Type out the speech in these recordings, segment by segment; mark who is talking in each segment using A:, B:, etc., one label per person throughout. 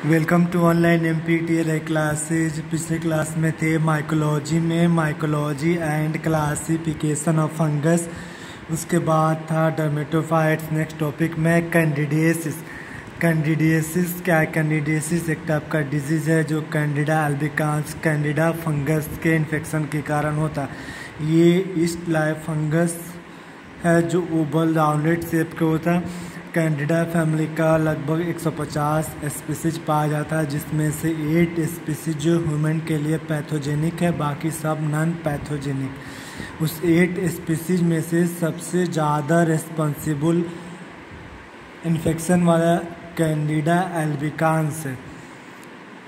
A: Welcome to online MPTL classes. पिछले class में थे माइकोलॉजी में mycology and classification of fungus. उसके बाद था डर्मेटोफाइट्स। नेक्स्ट टॉपिक में कैंडिडियासिस। कैंडिडियासिस क्या है? कैंडिडियासिस एक टाइप का डिजीज है जो कैंडिडा अल्बिकांस कैंडिडा फंगस के इन्फेक्शन के कारण होता है। ये ईस्ट लाइफ फंगस है जो ओवल राउंडेड शेप का होता है। कैंडिडा फैमिली का लगभग 150 स्पीसीज पाया जाता है, जिसमें से 8 स्पीसीज जो ह्यूमन के लिए पैथोजेनिक है, बाकी सब नॉन पैथोजेनिक। उस 8 स्पीसीज में से सबसे ज़्यादा रिस्पॉन्सिबल इन्फेक्शन वाला कैंडिडा अल्बिकांस है।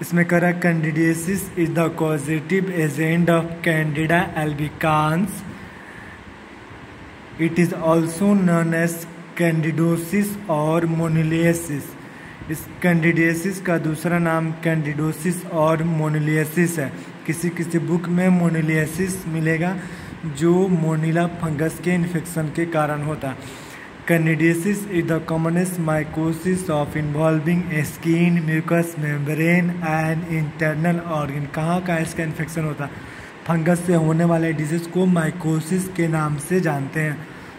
A: इसमें कह रहा है candidiasis is the causative agent of Candida albicans. It is also known as candidosis और मोनिलियासिस। इस कैंडिडियासिस का दूसरा नाम कैंडिडोसिस और मोनिलियासिस है। किसी किसी बुक में मोनिलियासिस मिलेगा जो मोनिला फंगस के इन्फेक्शन के कारण होता है। Candidiasis is the commonest mycosis of involving skin, mucous membrane and internal organ. कहाँ का इसका इन्फेक्शन होता है? फंगस से होने वाले डिजीज को माइकोसिस के नाम से जानते हैं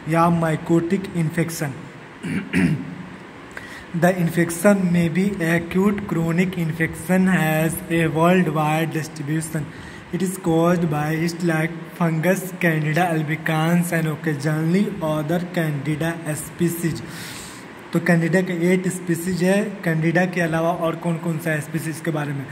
A: या mycotic infection. The infection may be acute chronic infection has a worldwide distribution. It is caused by yeast like fungus Candida albicans and occasionally other Candida species. तो कैंडिडा के 8 species है। Candida के अलावा और कौन कौन सा species के बारे में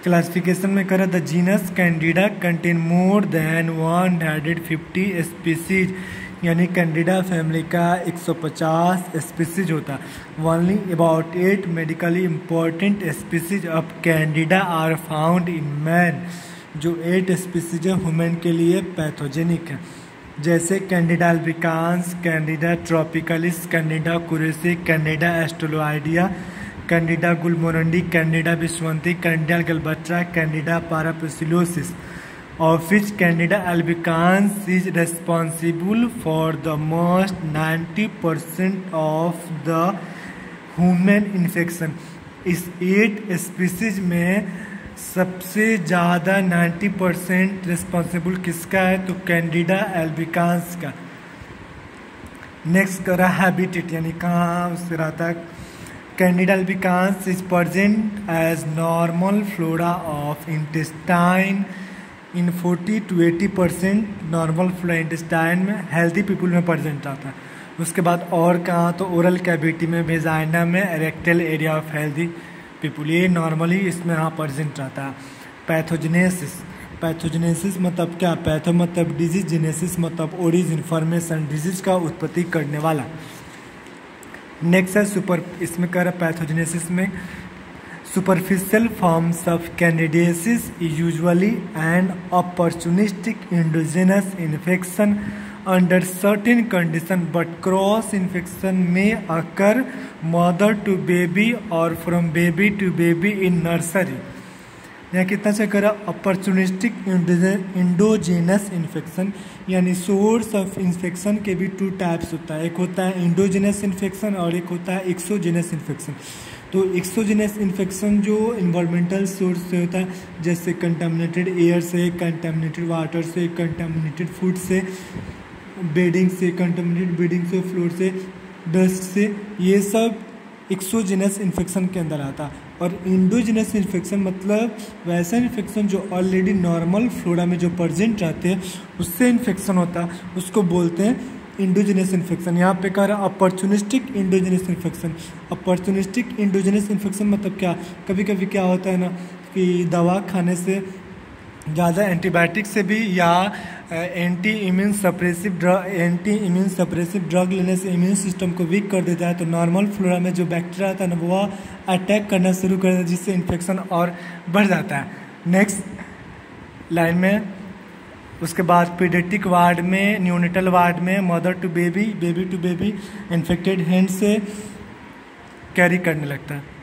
A: क्लासिफिकेशन में करा? The genus Candida contain more than 150 species, यानी कैंडिडा फैमिली का 150 स्पीसीज होता। Only about 8 medically important species of Candida are found in man. जो 8 स्पीसीज है ह्यूमन के लिए पैथोजेनिक है, जैसे Candida albicans, Candida tropicalis, Candida krusei, Candida एस्ट्रोलोइडिया, कैंडिडा गुलमोरंडी, कैंडिडा विश्वंती, Candida glabrata, Candida parapsilosis, of which Candida albicans is responsible for the most 90% of the human infection। इस 8 species में सबसे ज़्यादा 90% रिस्पॉन्सिबल किसका है? तो कैंडिडा एल्बिकांस का। नेक्स्ट करा हैबिटेट, यानी कहाँ उससे रहता है। Candida albicans is present as normal flora of intestine in 40 to 80% normal flora intestine में हेल्दी पीपल में प्रेजेंट आता है। उसके बाद और कहाँ? तो ओरल कैविटी में, वेजाइना में, rectal area of healthy people, ये नॉर्मली इसमें यहाँ प्रेजेंट रहता है। पैथोजेनेसिस। पैथोजेनेसिस मतलब क्या? पैथो मतलब डिजीज, जेनेसिस मतलब ओरिजिन, फॉर्मेशन, डिजीज का उत्पत्ति करने वाला। नेक्स्ट है सुपर। इसमें कह रहा है पैथोजेनेसिस में superficial forms of candidiasis is usually an opportunistic endogenous infection under certain conditions, but cross infection may occur mother to baby or from baby to baby in nursery। यहाँ कितना से करा? अपॉर्चुनिस्टिक इंडोजेनस इन्फेक्शन, यानी source of infection के भी 2 types होता है। एक होता है इंडोजेनस इन्फेक्शन और एक होता है एक्सोजेनस इन्फेक्शन। तो एक्सोजेनस इन्फेक्शन जो इन्वायरमेंटल सोर्स से होता है, जैसे कंटामिनेटेड एयर से, कंटामिनेटेड वाटर से, कंटामिनेटेड फूड से, बेडिंग से, कंटामिनेटेड बेडिंग से, फ्लोर से, डस्ट से, ये सब एक्सोजेनस इन्फेक्शन के अंदर आता है। और इंडोजेनस इन्फेक्शन मतलब वैसा इन्फेक्शन जो ऑलरेडी नॉर्मल फ्लोरा में जो प्रेजेंट रहते हैं उससे इन्फेक्शन होता है, उसको बोलते हैं इंडोजेनस इन्फेक्शन। यहाँ पे कह रहा है opportunistic endogenous infection. Opportunistic endogenous infection मतलब क्या? कभी कभी क्या होता है ना कि दवा खाने से ज़्यादा, एंटीबायोटिक से भी, या एंटी इम्यून सप्रेसिव ड्रग लेने से इम्यून सिस्टम को वीक कर देता है, तो नॉर्मल फ्लोरा में जो बैक्टीरिया आता है ना वो अटैक करना शुरू कर देता है, जिससे इन्फेक्शन और बढ़ जाता है। नेक्स्ट लाइन में उसके बाद पीडियाट्रिक वार्ड में, न्यूनेटल वार्ड में mother to baby, baby to baby infected hand से कैरी करने लगता है।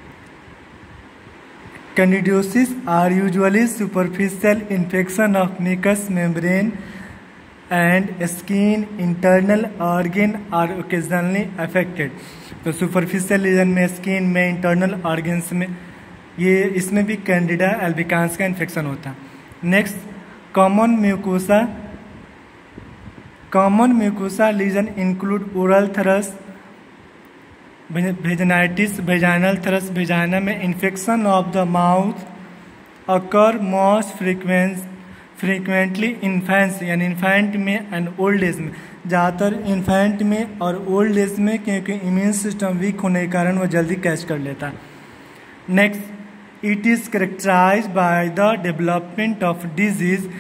A: Candidiasis are usually superficial infection of mucous membrane and skin, internal organ are occasionally affected. तो सुपरफिशियल रीजन में, स्किन में, internal organs में ये इसमें भी कैंडिडा एल्बिकांस का इन्फेक्शन होता है। Next, common mucosa lesion include oral thrush, vaginitis, vaginal thrush, vagina में infection of the mouth occur most frequently infants, यानी इन्फेंट में एंड ओल्ड एज में, ज़्यादातर इन्फेंट में और ओल्ड एज में, क्योंकि इम्यून सिस्टम वीक होने के कारण वो जल्दी कैच कर लेता है। Next, it is characterize by the development of disease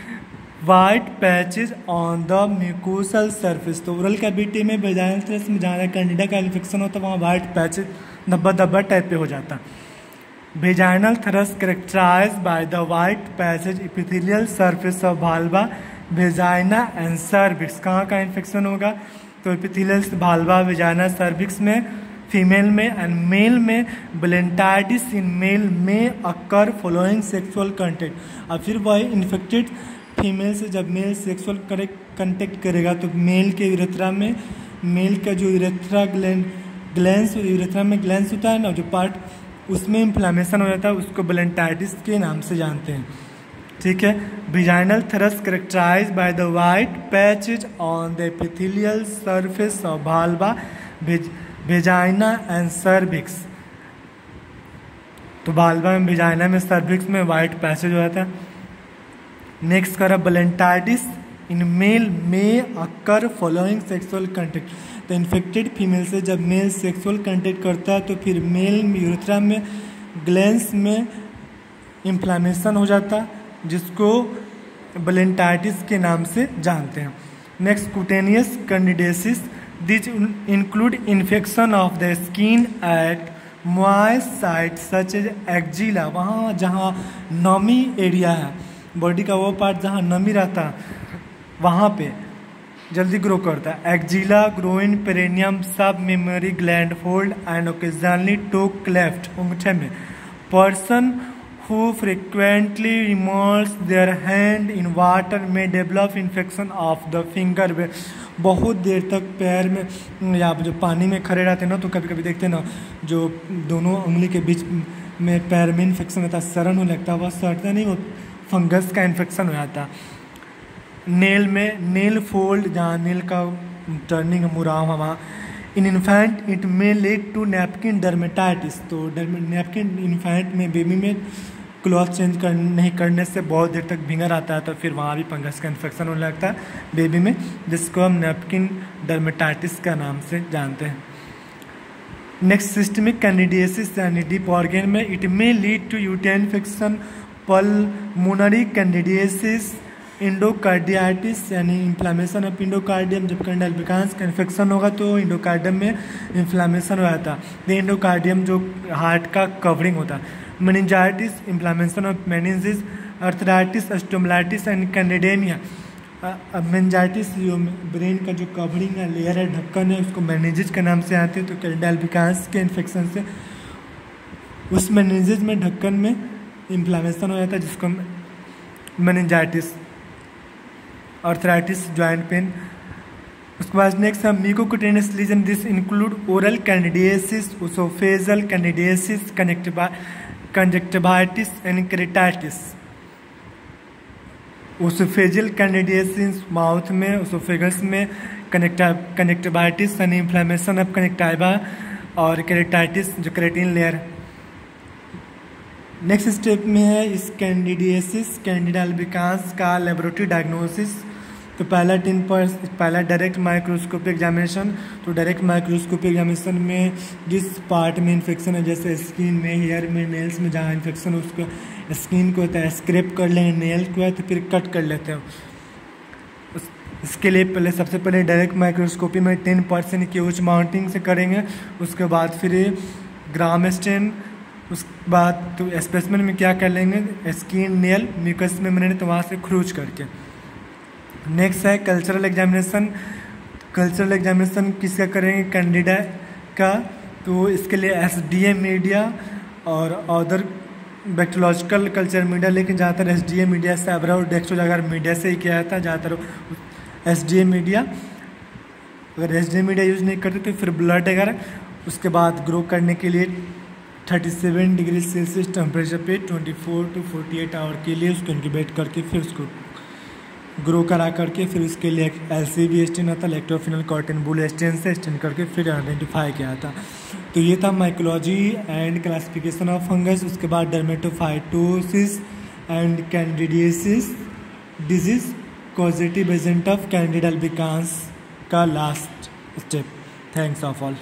A: white patches on the mucosal surface. तो ओरल कैविटी में, वेजाइनल थ्रस में जहाँ कैंडिडा का इन्फेक्शन होता है वहाँ वाइट पैचेज धब्बा धब्बा टाइप पे हो जाता है। Vaginal thrush characterize by the white patches epithelial surface of vulva, vagina and cervix. कहाँ का इन्फेक्शन होगा? तो इपिथेलियल वाल्वा, वेजाइना, सर्विक्स में फीमेल में, एंड मेल में ब्लेंटाइटिस इन मेल में अकर फॉलोइंग सेक्सुअल कंटेक्ट। और फिर वही इन्फेक्टेड फीमेल से जब मेल सेक्सुअल कंटेक्ट करेगा तो मेल के यूरेथ्रा में, मेल का जो यूरेथ्रा ग्लैंस, यूरेथ्रा में ग्लैंस होता है ना जो पार्ट, उसमें इन्फ्लामेशन हो जाता है, उसको ब्लेंटाइटिस के नाम से जानते हैं। ठीक है। Vaginal thrush characterize by the white patches on the epithelial surface of vulva, vagina and cervix. तो वाल्वा में, वेजाइना में, सर्विक्स में वाइट पैचेज हो जाता है। नेक्स्ट करा ब्लेंटाइटिस इन मेल में अकर फॉलोइंग सेक्सुअल कंटेक्ट। तो इन्फेक्टेड फीमेल से जब मेल सेक्सुअल कंटेक्ट करता है तो फिर मेल यूरेथ्रा में, ग्लैंस में इन्फ्लामेशन हो जाता है, जिसको ब्लेंटाइटिस के नाम से जानते हैं। Next, cutaneous candidiasis, this include infection of the skin at moist site such as axilla. वहाँ जहाँ नमी एरिया है, बॉडी का वो पार्ट जहाँ नमी रहता है वहाँ पे जल्दी ग्रो करता है। Axilla, groin, perineum, sub mammary gland, fold and occasionally toe cleft, अंगूठे में। Person who frequently immerse their hand in water may develop infection of the finger। बहुत देर तक पैर में या जो पानी में खड़े रहते हैं ना, तो कभी कभी देखते हैं ना जो दोनों उंगली के बीच में पैर में इन्फेक्शन होता है, सड़न होने लगता है, वह सड़ता नहीं, वो फंगस का इन्फेक्शन हो जाता है। नेल में, नेल फोल्ड, जहाँ नेल का टर्निंग मुराम है वहाँ। In infant it may lead to napkin dermatitis. तो नैपकिन इन्फेंट में, बेबी में क्लॉथ चेंज नहीं करने से बहुत देर तक भींगा रहता है, तो फिर वहाँ भी फंगस का इन्फेक्शन होने लगता है बेबी में, जिसको हम नैपकिन डर्मेटाइटिस का नाम से जानते हैं। नेक्स्ट, सिस्टमिक कैंडिडियासिस यानी डीप ऑर्गन में, it may lead to uterine infection, pulmonary candidiasis, endocarditis यानी इन्फ्लामेशन ऑफ इंडोकार्डियम। जब कैंडिडा एल्बिकांस का इन्फेक्शन होगा तो इंडोकार्डियम में इन्फ्लामेशन हो जाता है। इंडोकार्डियम जो हार्ट का कवरिंग होता है। Meningitis, inflammation of meninges, arthritis, stomatitis and candidemia. Meningitis जो ब्रेन का जो कवरिंग है, लेयर है, ढक्कन है, उसको मेनिंजिस के नाम से आते हैं। तो कैंडिडा एल्बिकांस के इन्फेक्शन से उस मेनिंजिस में, ढक्कन में इन्फ्लामेशन हो जाता है, जिसको मेनिंजाइटिस। Arthritis, joint pain. उसके बाद नेक्स्ट है mucocutaneous lesion, this include oral candidiasis, oesophageal candidiasis, conjunctivitis and keratitis. Oesophageal candidiasis mouth में, ओसोफेगस में, कंजक्टिवाइटिस यानी इन्फ्लामेशन ऑफ कंजक्टिवा, और केराटिटिस जो केराटिन लेयर। नेक्स्ट स्टेप में है इस कैंडिडियासिस, कैंडिडा एल्बिकांस का लेबोरेटरी डायग्नोसिस। तो पहला डायरेक्ट माइक्रोस्कोपिक एग्जामिनेशन। तो डायरेक्ट माइक्रोस्कोपिक एग्जामिनेशन में जिस पार्ट में इन्फेक्शन है, जैसे स्किन में, हेयर में, नेल्स में जहाँ इन्फेक्शन है, उसको स्किन को होता है स्क्रैप कर लेंगे, नेल को है तो फिर कट कर लेते हैं। इसके लिए सबसे पहले डायरेक्ट माइक्रोस्कोपी में 10% की उच्च माउंटिंग से करेंगे। उसके बाद फिर ग्राम स्टेन। उसके बाद तो स्पेसिमेन में क्या कर लेंगे, स्किन, नेल, म्यूकस मेम्ब्रेन, तो वहाँ से खरूच करके। नेक्स्ट है कल्चरल एग्जामिनेशन। कल्चरल एग्जामिनेशन किसका करेंगे, कैंडिडा का। तो इसके लिए SDA मीडिया और अदर बैक्टीरियोलॉजिकल कल्चर मीडिया, लेकिन ज़्यादातर SDA मीडिया से एब्राउड डेक्सोजागर मीडिया से ही किया जाता है ज़्यादातर SDA मीडिया। अगर SDA मीडिया यूज़ नहीं करते तो फिर ब्लड वगैरह। उसके बाद ग्रो करने के लिए 37 डिग्री सेल्सियस टेम्परेचर पे 24 टू 48 आवर के लिए उसको इंक्यूबेट करके फिर उसको ग्रो करा करके फिर उसके लिए एक LCB स्टेन आता, इलेक्ट्रोफिनल कॉटन बुल स्टेन से स्टेन करके फिर आइडेंटिफाई किया था। तो ये था mycology and classification of fungus. उसके बाद dermatophytosis and candidiasis disease causative agent of Candida albicans का last step. Thanks of all.